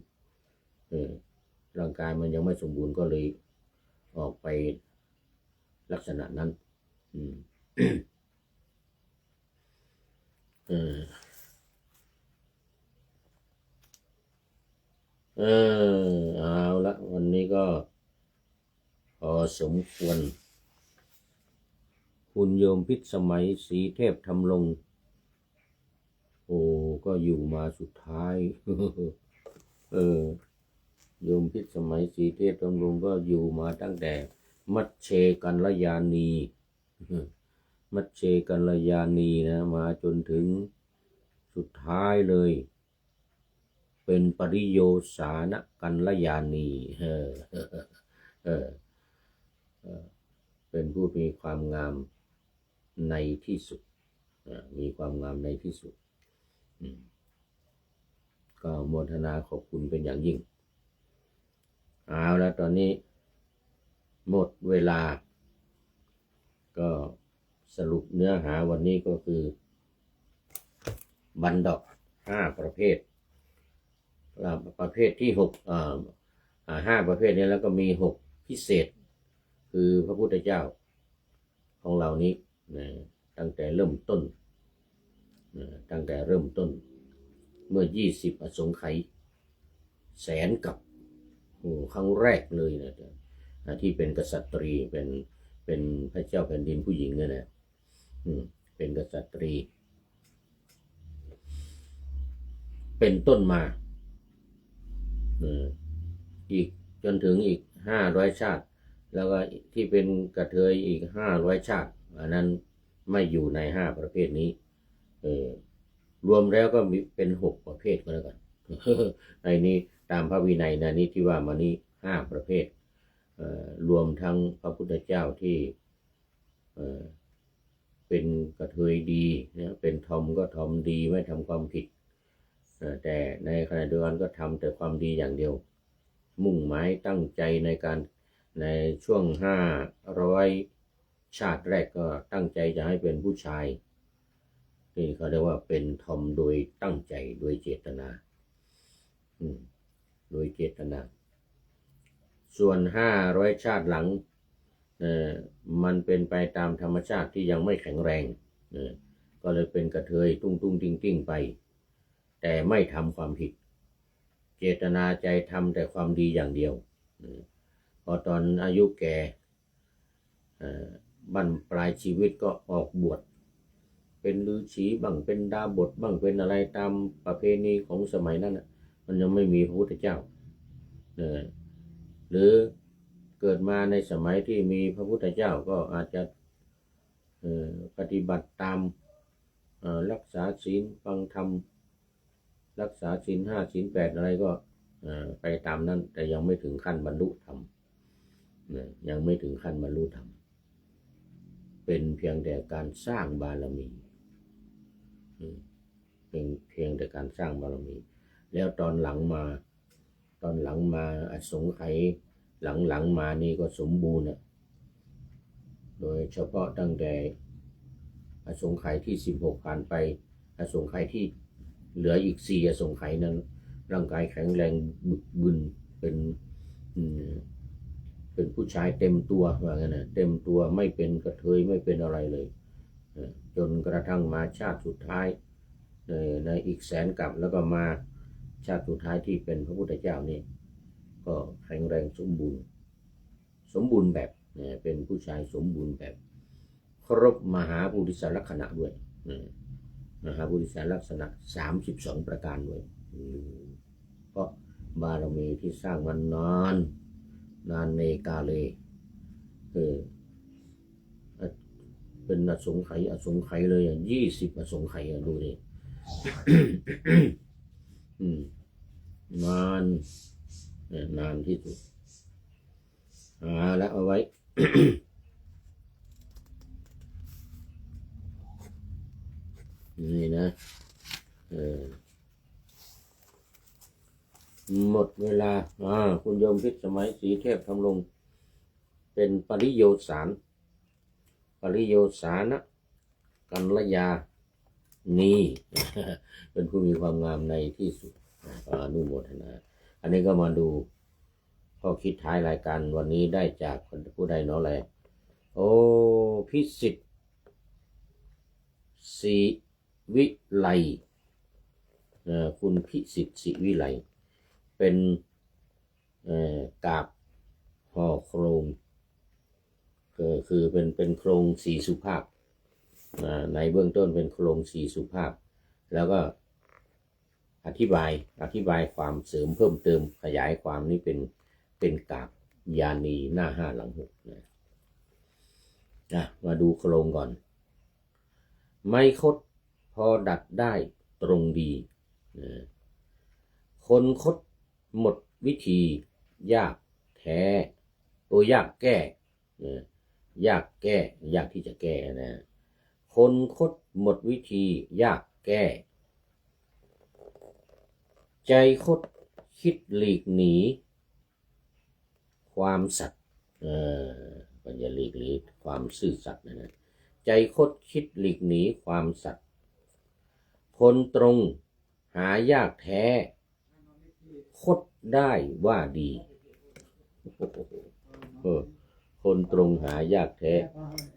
ร่างกายมันยังไม่สมบูรณ์ก็เลยออกไปลักษณะนั้นเอาละวันนี้ก็พอสมควรคุณโยมพิษสมัยศรีเทพธรรมรงค์ก็อยู่มาสุดท้ายโยมพิษสมัยศรีเทพธรรมรงค์ก็อยู่มาตั้งแต่มัชเชกัลยาณีนะมาจนถึงสุดท้ายเลยเป็นปริโยสานกัลยาณีเป็นผู้มีความงามในที่สุดมีความงามในที่สุดก็โมทนาขอบคุณเป็นอย่างยิ่งเอาแล้วตอนนี้หมดเวลาก็สรุปเนื้อหาวันนี้ก็คือบันดา5 ประเภทประเภทที่5ประเภทนี้แล้วก็มี6พิเศษคือพระพุทธเจ้าของเรานี้ตั้งแต่เริ่มต้นเมื่อ20 อสงไขยแสนกับครั้งแรกเลยนะ ที่เป็นกษัตรีเป็นพระเจ้าแผ่นดินผู้หญิงเนี่ยนะเป็นกษัตรีเป็นต้นมาอีกจนถึงอีก500 ชาติแล้วก็ที่เป็นกระเทยอีก500 ชาติอันนั้นไม่อยู่ใน5 ประเภทนี้รวมแล้วก็มีเป็น6 ประเภทก็แล้วกันในนี้ตามพระวินัยนะนี้ที่ว่ามานี้5 ประเภทรวมทั้งพระพุทธเจ้าที่เป็นกระเทยดีนะเป็นทอมก็ทอมดีไม่ทำความผิดแต่ในขณะเดียวกันก็ทำแต่ความดีอย่างเดียวมุ่งหมายตั้งใจในช่วง500 ชาติแรกก็ตั้งใจจะให้เป็นผู้ชายนี่เขาเรียกว่าเป็นทอมโดยตั้งใจโดยเจตนาโดยเจตนาส่วน500 ชาติหลังมันเป็นไปตามธรรมชาติที่ยังไม่แข็งแรงก็เลยเป็นกระเทยตุ้งตุ้งติ้งติ้งไปแต่ไม่ทำความผิดเจตนาใจทำแต่ความดีอย่างเดียวพอตอนอายุแก่บั้นปลายชีวิตก็ออกบวชเป็นฤาษีบ้างเป็นดาบทบ้างเป็นอะไรตามประเพณีของสมัยนั้นมันยังไม่มีพระพุทธเจ้าหรือเกิดมาในสมัยที่มีพระพุทธเจ้าก็อาจจะปฏิบัติตามรักษาศีลฟังธรรมรักษาศีล 5 ศีล 8อะไรก็ไปตามนั้นแต่ยังไม่ถึงขั้นบรรลุธรรมยังไม่ถึงขั้นบรรลุธรรมเป็นเพียงแต่การสร้างบารมีเป็นเพียงแต่การสร้างบารมีแล้วตอนหลังมาอสงไขยหลังมานี่ก็สมบูรณ์โดยเฉพาะตั้งแต่อสงไขยที่16ผ่านไปอสงไขยที่เหลืออีก4อสงไขยนั้นร่างกายแข็งแรงบึกบึนเป็นผู้ชายเต็มตัวว่างั้นนะเต็มตัวไม่เป็นกระเทยไม่เป็นอะไรเลยจนกระทั่งมาชาติสุดท้ายในอีก100,000 กับแล้วก็มาชาติสุดท้ายที่เป็นพระพุทธเจ้านี่ก็แข็งแรงสมบูรณ์แบบเป็นผู้ชายสมบูรณ์แบบครบมหาปุริสลักษณะด้วยมหาปุริสลักษณะ32 ประการด้วยเพราะบารมีที่สร้างมันนานเนกาเลเป็นอสงไขยเลย20 อสงไขยดูดิ นานที่สุดแล้วเอาไว้ นี่นะหมดเวลาคุณโยมพิษสมัยศรีเทพทำลงเป็นปริโยสารนะกัลยานีเป็นผู้มีความงามในที่สุดอนุโมทนาอันนี้ก็มาดูข้อคิดท้ายรายการวันนี้ได้จากผู้ใดเนาะแหละพิสิทธิ์ศิวิไลคุณพิสิทธิ์ศิวิไลเป็นกาบห่อโครงคือเป็นโครง4 สุภาพในเบื้องต้นเป็นโครง4 สุภาพแล้วก็อธิบายความเสริมเพิ่มเติมขยายความนี้เป็นกาบยานีหน้า5หลัง6มาดูโครงก่อนไม้คดพอดัดได้ตรงดีคนคดหมดวิธียากแท้ยากแก้ยากที่จะแก้นะคนคดหมดวิธียากแก้ใจคดคิดหลีกหนีความสัตย์ก็จะหลีกหนีความซื่อสัตย์นะใจคดคิดหลีกหนีความสัตย์คนตรงหายากแท้คดได้ว่าดีคนตรงหายากแท้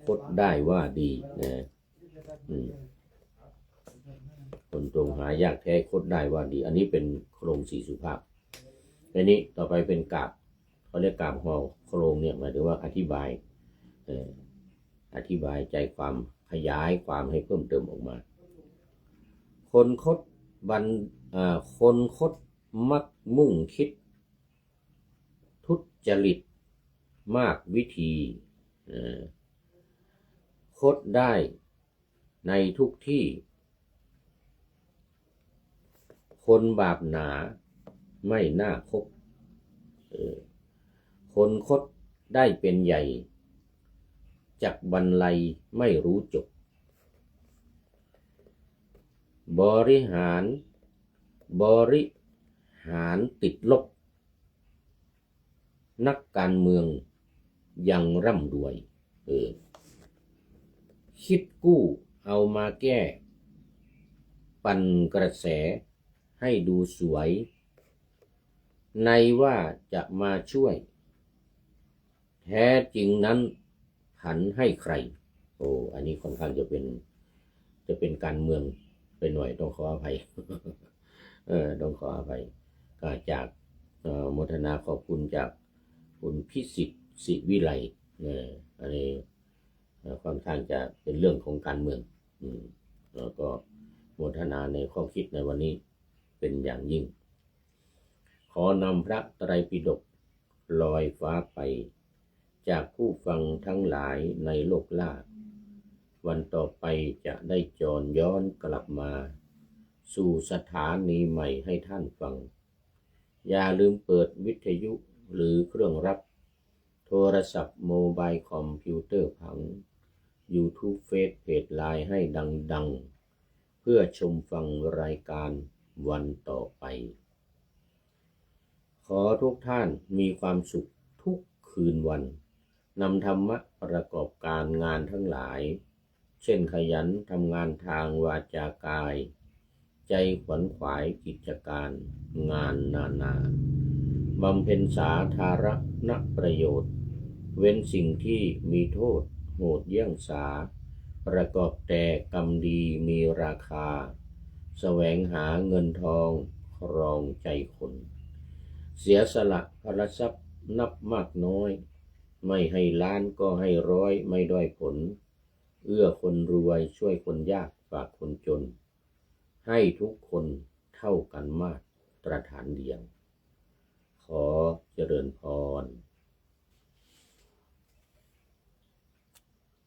คดได้ว่าดีนะคนตรงหายากแท้คดได้ว่าดีอันนี้เป็นโครง4 สุภาพอันนี้ต่อไปเป็นกาบเขา เขาเรียกกาบห่อโครงเนี่ยหมายถึงว่าอธิบายใจความขยายความให้เพิ่มเติมออกมาคนคดมักมุ่งคิดทุจริตมากวิธีคดได้ในทุกที่คนบาปหนาไม่น่าคบคนคดได้เป็นใหญ่จักบรรลัยไม่รู้จบบริหารติดลบนักการเมืองยังร่ำรวยคิดกู้เอามาแก้ปั่นกระแสให้ดูสวยในว่าจะมาช่วยแท้จริงนั้นหันให้ใครอันนี้ค่อนข้างจะเป็นการเมืองไปหน่อยต้องขออภัย ต้องขออภัยก็จากโมทนาขอบคุณจากคุณพิสิทธิ์ศิวิไลอันนี้ค่อนข้างจะเป็นเรื่องของการเมืองแล้วก็โมทนาในข้อคิดในวันนี้เป็นอย่างยิ่งขอนำพระไตรปิฎกลอยฟ้าไปจากผู้ฟังทั้งหลายในโลกล่าวันต่อไปจะได้จรย้อนกลับมาสู่สถานีใหม่ให้ท่านฟังอย่าลืมเปิดวิทยุหรือเครื่องรับโทรศัพท์โมบายคอมพิวเตอร์ผัง YouTube เฟซเพจไลน์ให้ดังๆเพื่อชมฟังรายการวันต่อไปขอทุกท่านมีความสุขทุกคืนวันนำธรรมะประกอบการงานทั้งหลายเช่นขยันทำงานทางวาจากายใจขวนขวายกิจการงานนาบำเพ็ญสาธารณประโยชน์เว้นสิ่งที่มีโทษโหดเยี่ยงสาประกอบแต่กรรมดีมีราคาแสวงหาเงินทองครองใจคนเสียสละพลทรัพย์นับมากน้อยไม่ให้ล้านก็ให้ร้อยไม่ด้อยผลเอื้อคนรวยช่วยคนยากฝากคนจนให้ทุกคนเท่ากันมาตรฐานเดียวขอเจริญพร